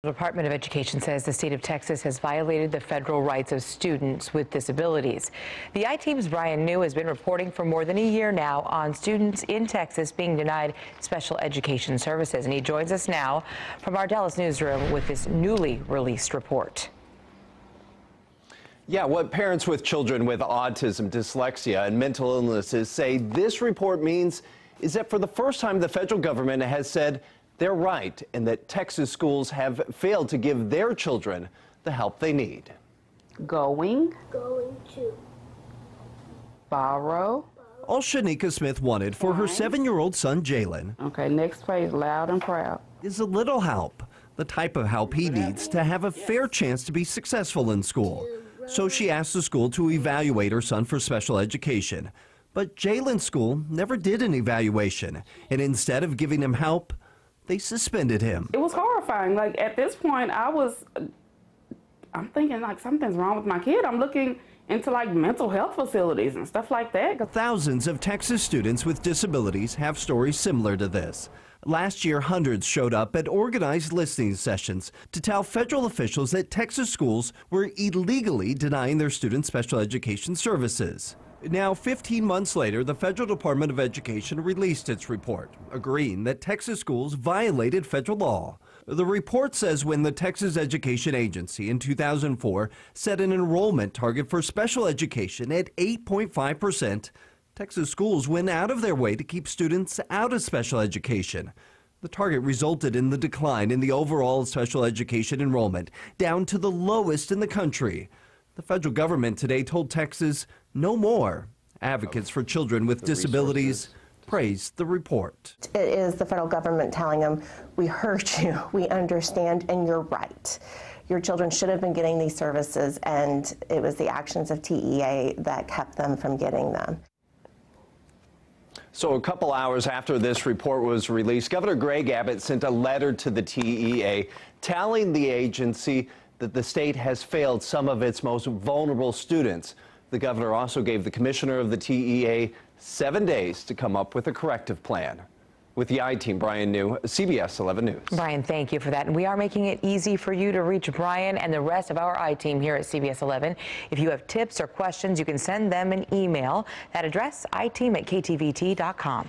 The Department of Education says the state of Texas has violated the federal rights of students with disabilities. The I-Team's Brian New has been reporting for more than a year now on students in Texas being denied special education services. And he joins us now from our Dallas newsroom with this newly released report. Yeah, what parents with children with autism, dyslexia, and mental illnesses say this report means is that for the first time, the federal government has said they're right and that Texas schools have failed to give their children the help they need. Going to borrow. All Shanika Smith wanted for her 7-year-old son, Jalen. Okay, next page, loud and proud. Is a little help, the type of help he needs to have a fair chance to be successful in school. So she asked the school to evaluate her son for special education. But Jalen's school never did an evaluation, and instead of giving him help, they suspended him. It was horrifying. Like, at this point, I'm thinking like something's wrong with my kid. I'm looking into like mental health facilities and stuff like that. Thousands of Texas students with disabilities have stories similar to this. Last year, hundreds showed up at organized listening sessions to tell federal officials that Texas schools were illegally denying their students special education services. Now, 15 months later, the Federal Department of Education released its report, agreeing that Texas schools violated federal law. The report says when the Texas Education Agency in 2004 set an enrollment target for special education at 8.5%, Texas schools went out of their way to keep students out of special education. The target resulted in the decline in the overall special education enrollment, down to the lowest in the country. The federal government today told Texas no more. Advocates for children with disabilities praised the report. It is the federal government telling them, we heard you, we understand, and you're right. Your children should have been getting these services, and it was the actions of TEA that kept them from getting them. So a couple hours after this report was released, Governor Greg Abbott sent a letter to the TEA telling the agency that the state has failed some of its most vulnerable students. The governor also gave the commissioner of the TEA 7 days to come up with a corrective plan. With the I-Team, Brian New, CBS 11 News. Brian, thank you for that. And we are making it easy for you to reach Brian and the rest of our I-Team here at CBS 11. If you have tips or questions, you can send them an email. That address, iteam@ktvt.com.